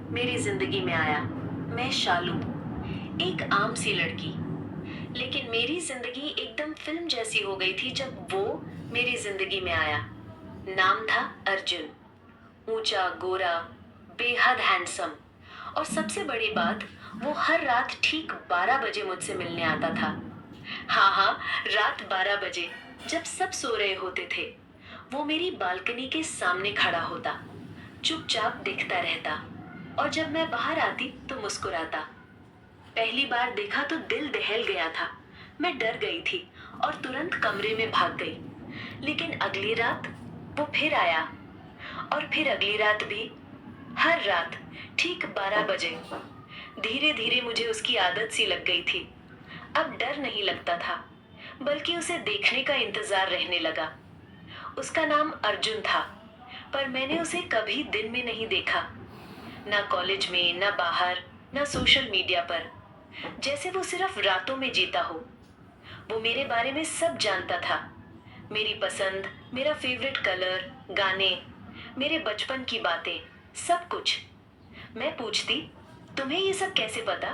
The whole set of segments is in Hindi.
मेरी जिंदगी में आया। मैं शालू, एक आम सी लड़की। लेकिन मेरी जिंदगी एकदम फिल्म जैसी हो गई थी जब वो मेरी जिंदगी में आया। नाम था अर्जुन। ऊंचा, गोरा, बेहद हैंडसम। और सबसे बड़ी बात, वो हर रात ठीक 12 बजे मुझसे मिलने आता था। हाँ हाँ, रात 12 बजे, जब सब सो रहे होते थे। वो मेरी बालकनी के सामने खड़ा होता, चुपचाप देखता रहता। और जब मैं बाहर आती तो मुस्कुराता। पहली बार देखा तो दिल दहल गया था। मैं डर गई थी और तुरंत कमरे में भाग गई। लेकिन अगली रात वो फिर आया, और फिर अगली रात भी। हर रात ठीक 12 बजे। धीरे धीरे मुझे उसकी आदत सी लग गई थी। अब डर नहीं लगता था, बल्कि उसे देखने का इंतजार रहने लगा। उसका नाम अर्जुन था, पर मैंने उसे कभी दिन में नहीं देखा। ना कॉलेज में, ना बाहर, ना सोशल मीडिया पर। जैसे वो सिर्फ रातों में जीता हो। वो मेरे बारे में सब जानता था। मेरी पसंद, मेरा फेवरेट कलर, गाने, मेरे बचपन की बातें, सब कुछ। मैं पूछती, तुम्हें ये सब कैसे पता?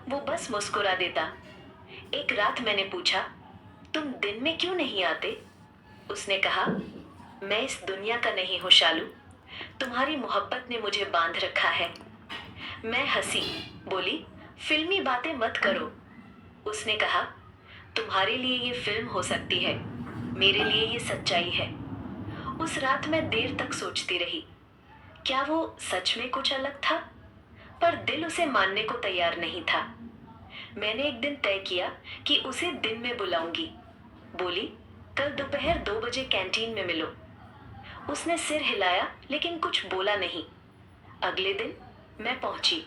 वो बस मुस्कुरा देता। एक रात मैंने पूछा, तुम दिन में क्यों नहीं आते? उसने कहा, मैं इस दुनिया का नहीं हूँ शालू। तुम्हारी मोहब्बत ने मुझे बांध रखा है। मैं हंसी, बोली, फिल्मी बातें मत करो। उसने कहा, तुम्हारे लिए ये फिल्म हो सकती है, मेरे लिए ये सच्चाई है। उस रात मैं देर तक सोचती रही, क्या वो सच में कुछ अलग था? पर दिल उसे मानने को तैयार नहीं था। मैंने एक दिन तय किया कि उसे दिन में बुलाऊंगी। बोली, कल दोपहर 2 बजे कैंटीन में मिलो। उसने सिर हिलाया, लेकिन कुछ बोला नहीं। अगले दिन मैं पहुंची,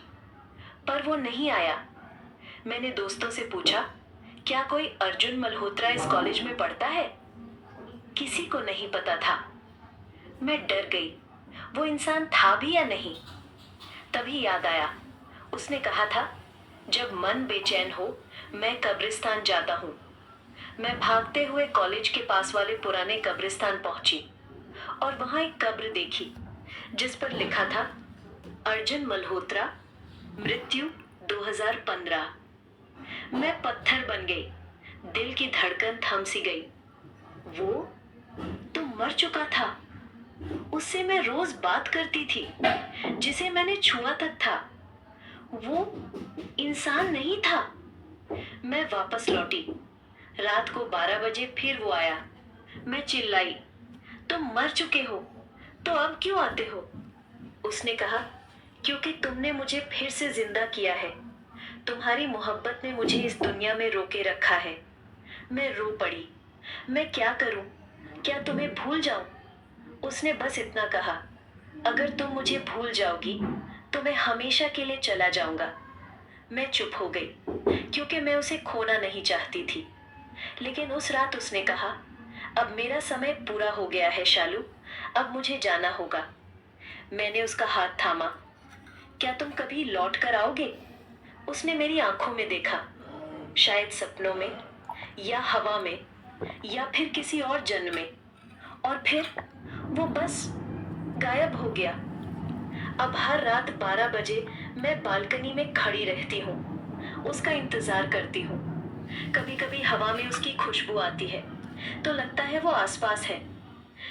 पर वो नहीं आया। मैंने दोस्तों से पूछा, क्या कोई अर्जुन मल्होत्रा इस कॉलेज में पढ़ता है? किसी को नहीं पता था। मैं डर गई, वो इंसान था भी या नहीं। तभी याद आया, उसने कहा था, जब मन बेचैन हो मैं कब्रिस्तान जाता हूँ। मैं भागते हुए कॉलेज के पास वाले पुराने कब्रिस्तान पहुंची, और वहां एक कब्र देखी जिस पर लिखा था, अर्जुन मल्होत्रा, मृत्यु 2015। मैं पत्थर बन गई, दिल की धड़कन थम सी गई। वो तो मर चुका था। उससे मैं रोज बात करती थी, जिसे मैंने छुआ तक था। वो इंसान नहीं था। मैं वापस लौटी। रात को 12 बजे फिर वो आया। मैं चिल्लाई, तुम मर चुके हो, तो अब क्यों आते हो? उसने कहा, क्योंकि तुमने मुझे फिर से जिंदा किया है। तुम्हारी मोहब्बत ने मुझे इस दुनिया में रोके रखा है। मैं रो पड़ी। मैं क्या करूं? क्या तुम्हें भूल जाऊं? उसने बस इतना कहा, अगर तुम मुझे भूल जाओगी तो मैं हमेशा के लिए चला जाऊंगा। मैं चुप हो गई, क्योंकि मैं उसे खोना नहीं चाहती थी। लेकिन उस रात उसने कहा, अब मेरा समय पूरा हो गया है शालू, अब मुझे जाना होगा। मैंने उसका हाथ थामा। क्या तुम कभी लौट कर आओगे? उसने मेरी आंखों में देखा, शायद सपनों में, या हवा में, या फिर किसी और जन्म में। और फिर वो बस गायब हो गया। अब हर रात 12 बजे मैं बालकनी में खड़ी रहती हूँ, उसका इंतजार करती हूँ। कभी कभी हवा में उसकी खुशबू आती है तो लगता है वो आसपास है।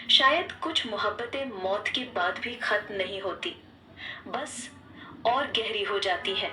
शायद कुछ मोहब्बतें मौत के बाद भी खत्म नहीं होती, बस और गहरी हो जाती है।